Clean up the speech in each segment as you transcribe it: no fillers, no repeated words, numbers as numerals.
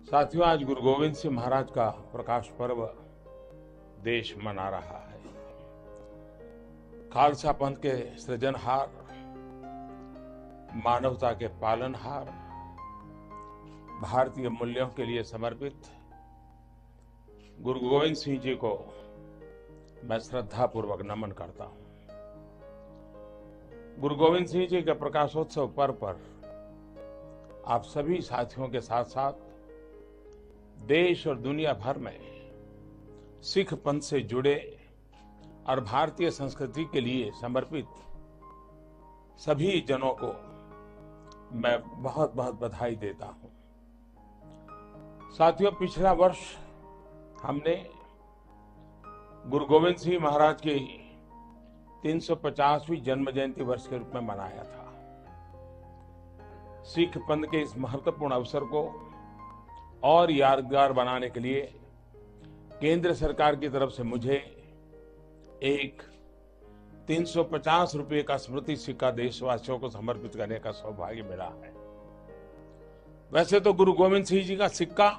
साथियों, आज गुरु गोविंद सिंह महाराज का प्रकाश पर्व देश मना रहा है। खालसा पंथ के सृजनहार, मानवता के पालनहार, भारतीय मूल्यों के लिए समर्पित गुरु गोविंद सिंह जी को मैं श्रद्धापूर्वक नमन करता हूं। गुरु गोविंद सिंह जी के प्रकाशोत्सव पर्व पर आप सभी साथियों के साथ साथ देश और दुनिया भर में सिख पंथ से जुड़े और भारतीय संस्कृति के लिए समर्पित सभी जनों को मैं बहुत बहुत बधाई देता हूं। साथियों, पिछला वर्ष हमने गुरु गोविंद सिंह महाराज की 350वीं जन्म जयंती वर्ष के रूप में मनाया था। सिख पंथ के इस महत्वपूर्ण अवसर को और यादगार बनाने के लिए केंद्र सरकार की तरफ से मुझे एक 350 रुपए का स्मृति सिक्का देशवासियों को समर्पित करने का सौभाग्य मिला है। वैसे तो गुरु गोविंद सिंह जी का सिक्का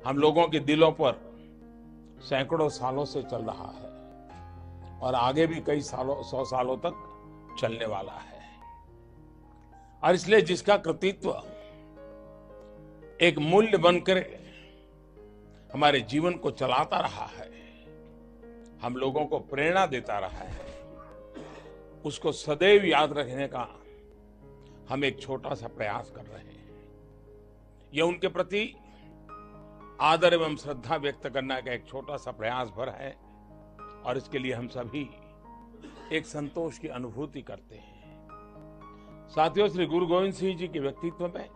हम लोगों के दिलों पर सैकड़ों सालों से चल रहा है और आगे भी कई सालों 100 सालों तक चलने वाला है। और इसलिए जिसका कृतित्व एक मूल्य बनकर हमारे जीवन को चलाता रहा है, हम लोगों को प्रेरणा देता रहा है, उसको सदैव याद रखने का हम एक छोटा सा प्रयास कर रहे हैं। यह उनके प्रति आदर एवं श्रद्धा व्यक्त करने का एक छोटा सा प्रयास भर है और इसके लिए हम सभी एक संतोष की अनुभूति करते हैं। साथियों, श्री गुरु गोविंद सिंह जी के व्यक्तित्व में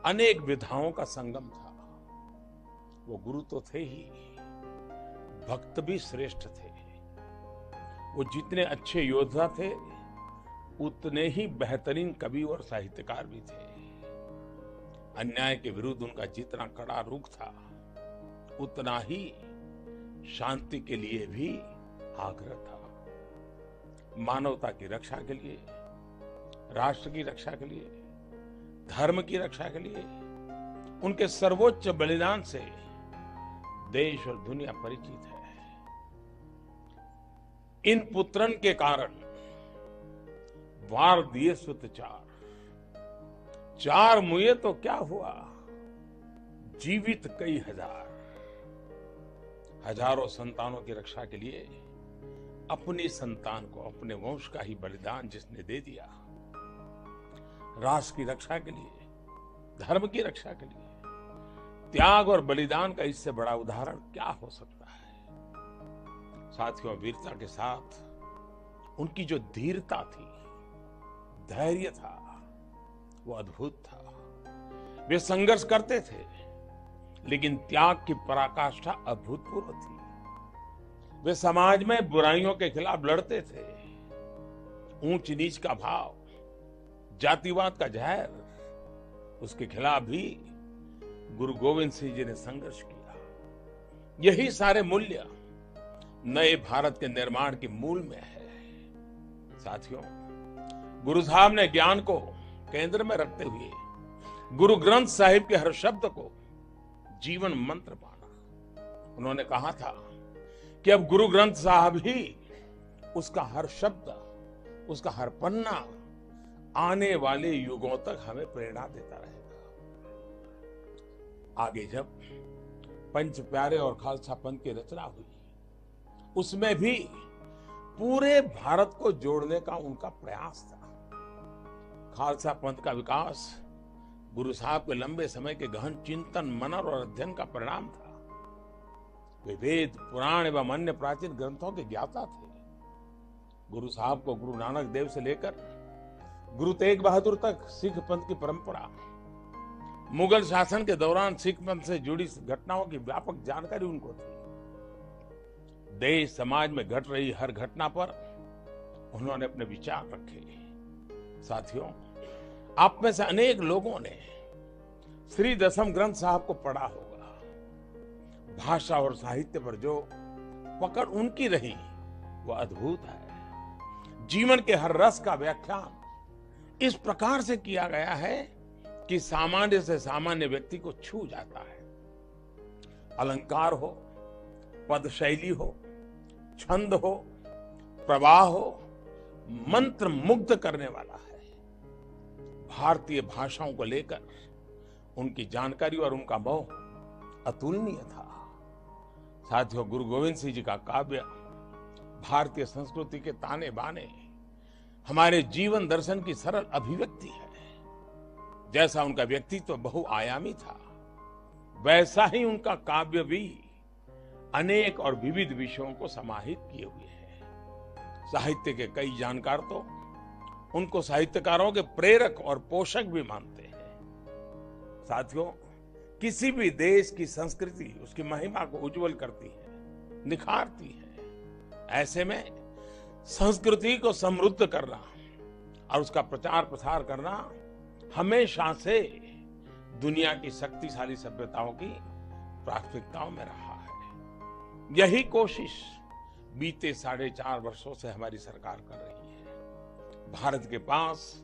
अनेक विधाओं का संगम था। वो गुरु तो थे ही, भक्त भी श्रेष्ठ थे। वो जितने अच्छे योद्धा थे उतने ही बेहतरीन कवि और साहित्यकार भी थे। अन्याय के विरुद्ध उनका जितना कड़ा रुख था उतना ही शांति के लिए भी आग्रह था। मानवता की रक्षा के लिए, राष्ट्र की रक्षा के लिए, धर्म की रक्षा के लिए उनके सर्वोच्च बलिदान से देश और दुनिया परिचित है। इन पुत्रन के कारण वार दिए सुत चार मुए तो क्या हुआ, जीवित कई हजार। हजारों संतानों की रक्षा के लिए अपनी संतान को, अपने वंश का ही बलिदान जिसने दे दिया, राष्ट्र की रक्षा के लिए, धर्म की रक्षा के लिए, त्याग और बलिदान का इससे बड़ा उदाहरण क्या हो सकता है। साथियों, वीरता के साथ उनकी जो धीरता थी, धैर्य था, वो अद्भुत था। वे संघर्ष करते थे लेकिन त्याग की पराकाष्ठा अभूतपूर्व थी। वे समाज में बुराइयों के खिलाफ लड़ते थे। ऊंच नीच का भाव, जातिवाद का जहर, उसके खिलाफ भी गुरु गोविंद सिंह जी ने संघर्ष किया। यही सारे मूल्य नए भारत के निर्माण के मूल में है। साथियों, गुरु साहब ने ज्ञान को केंद्र में रखते हुए गुरु ग्रंथ साहिब के हर शब्द को जीवन मंत्र माना। उन्होंने कहा था कि अब गुरु ग्रंथ साहब ही, उसका हर शब्द, उसका हर पन्ना आने वाले युगों तक हमें प्रेरणा देता रहेगा। आगे जब पंच प्यारे और खालसा पंथ की रचना हुई, उसमें भी पूरे भारत को जोड़ने का उनका प्रयास था। खालसा पंथ का विकास गुरु साहब के लंबे समय के गहन चिंतन, मनन और अध्ययन का परिणाम था। वे वेद, पुराण एवं अन्य प्राचीन ग्रंथों के ज्ञाता थे। गुरु साहब को गुरु नानक देव से लेकर गुरु तेग बहादुर तक सिख पंथ की परंपरा, मुगल शासन के दौरान सिख पंथ से जुड़ी घटनाओं की व्यापक जानकारी उनको थी। देश समाज में घट रही हर घटना पर उन्होंने अपने विचार रखे। साथियों, आप में से अनेक लोगों ने श्री दशम ग्रंथ साहब को पढ़ा होगा। भाषा और साहित्य पर जो पकड़ उनकी रही वो अद्भुत है। जीवन के हर रस का व्याख्यान इस प्रकार से किया गया है कि सामान्य से सामान्य व्यक्ति को छू जाता है। अलंकार हो, पद शैली हो, छंद हो, प्रवाह हो, मंत्र मुग्ध करने वाला है। भारतीय भाषाओं को लेकर उनकी जानकारी और उनका मोह अतुलनीय था। साथियों, गुरु गोविंद सिंह जी का काव्य भारतीय संस्कृति के ताने बाने, हमारे जीवन दर्शन की सरल अभिव्यक्ति है। जैसा उनका व्यक्तित्व बहुआयामी था, वैसा ही उनका काव्य भी अनेक और विविध विषयों को समाहित किए हुए है। साहित्य के कई जानकार तो उनको साहित्यकारों के प्रेरक और पोषक भी मानते हैं। साथियों, किसी भी देश की संस्कृति उसकी महिमा को उज्जवल करती है, निखारती है। ऐसे में संस्कृति को समृद्ध करना और उसका प्रचार प्रसार करना हमेशा से दुनिया की शक्तिशाली सभ्यताओं की प्राथमिकताओं में रहा है। यही कोशिश बीते 4.5 वर्षों से हमारी सरकार कर रही है। भारत के पास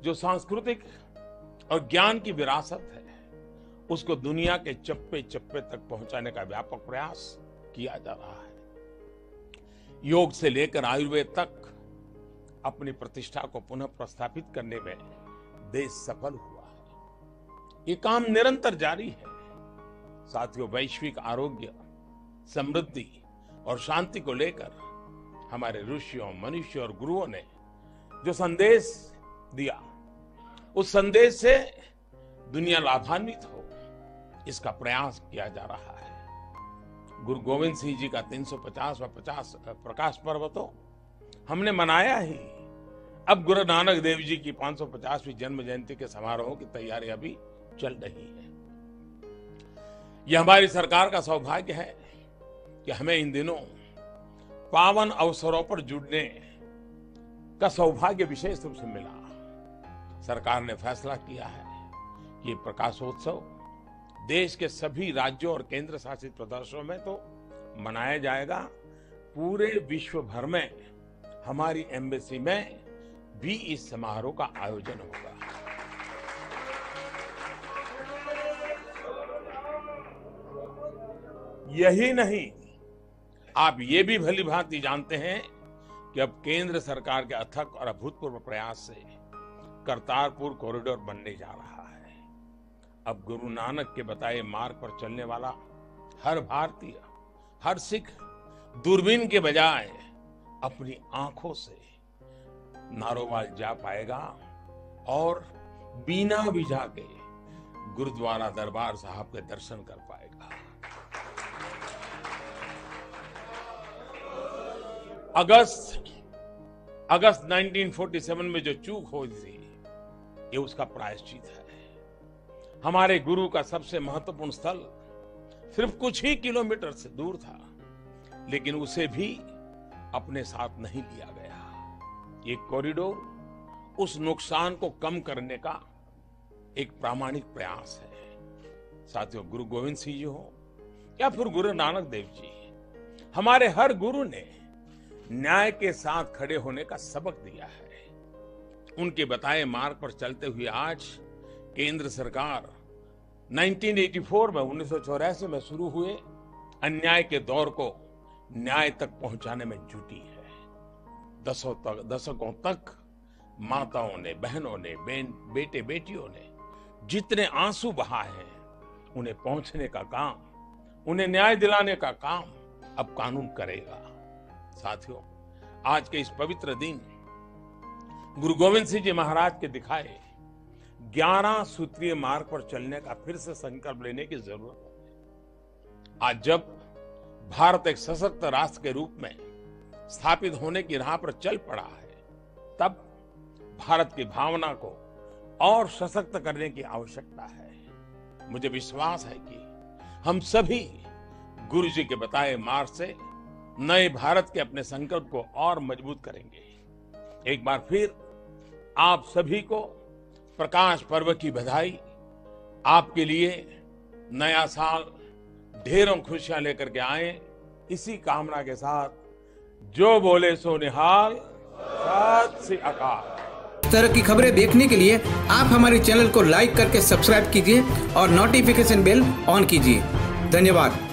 जो सांस्कृतिक और ज्ञान की विरासत है, उसको दुनिया के चप्पे चप्पे तक पहुंचाने का व्यापक प्रयास किया जा रहा है। योग से लेकर आयुर्वेद तक अपनी प्रतिष्ठा को पुनः प्रस्थापित करने में देश सफल हुआ है। ये काम निरंतर जारी है। साथियों, वैश्विक आरोग्य, समृद्धि और शांति को लेकर हमारे ऋषियों, मनुष्यों और गुरुओं ने जो संदेश दिया, उस संदेश से दुनिया लाभान्वित हो, इसका प्रयास किया जा रहा है। गुरु गोविंद सिंह जी का 350वां प्रकाश पर्व तो हमने मनाया ही। अब गुरु नानक देव जी की 550वीं जन्म जयंती के समारोह की तैयारियां भी चल रही है। यह हमारी सरकार का सौभाग्य है कि हमें इन दिनों पावन अवसरों पर जुड़ने का सौभाग्य विशेष रूप से मिला। सरकार ने फैसला किया है कि ये प्रकाशोत्सव देश के सभी राज्यों और केंद्र शासित प्रदेशों में तो मनाया जाएगा, पूरे विश्व भर में हमारी एम्बेसी में भी इस समारोह का आयोजन होगा। यही नहीं, आप ये भी भली भांति जानते हैं कि अब केंद्र सरकार के अथक और अभूतपूर्व प्रयास से करतारपुर कॉरिडोर बनने जा रहा है। अब गुरु नानक के बताए मार्ग पर चलने वाला हर भारतीय, हर सिख दूरबीन के बजाय अपनी आंखों से नारोवाल जा पाएगा और बिना वीजा के गुरुद्वारा दरबार साहब के दर्शन कर पाएगा। अगस्त 1947 में जो चूक हुई थी, ये उसका प्रायश्चित है। हमारे गुरु का सबसे महत्वपूर्ण स्थल सिर्फ कुछ ही किलोमीटर से दूर था, लेकिन उसे भी अपने साथ नहीं लिया गया। ये कॉरिडोर उस नुकसान को कम करने का एक प्रामाणिक प्रयास है। साथियों, गुरु गोविंद सिंह जी हो या फिर गुरु नानक देव जी, हमारे हर गुरु ने न्याय के साथ खड़े होने का सबक दिया है। उनके बताए मार्ग पर चलते हुए आज केंद्र सरकार 1984 में शुरू हुए अन्याय के दौर को न्याय तक पहुंचाने में जुटी है। दशकों तक माताओं ने, बहनों ने, बेटे बेटियों ने जितने आंसू बहाए हैं, उन्हें पहुंचने का काम, उन्हें न्याय दिलाने का काम अब कानून करेगा। साथियों, आज के इस पवित्र दिन गुरु गोविंद सिंह जी महाराज के दिखाए 11 सूत्रीय मार्ग पर चलने का फिर से संकल्प लेने की जरूरत है। आज जब भारत एक सशक्त राष्ट्र के रूप में स्थापित होने की राह पर चल पड़ा है, तब भारत की भावना को और सशक्त करने की आवश्यकता है। मुझे विश्वास है कि हम सभी गुरु जी के बताए मार्ग से नए भारत के अपने संकल्प को और मजबूत करेंगे। एक बार फिर आप सभी को प्रकाश पर्व की बधाई। आपके लिए नया साल ढेरों खुशियां लेकर के आए, इसी कामना के साथ जो बोले सो निहाल, सत श्री अकाल। तरह की खबरें देखने के लिए आप हमारे चैनल को लाइक करके सब्सक्राइब कीजिए और नोटिफिकेशन बेल ऑन कीजिए। धन्यवाद।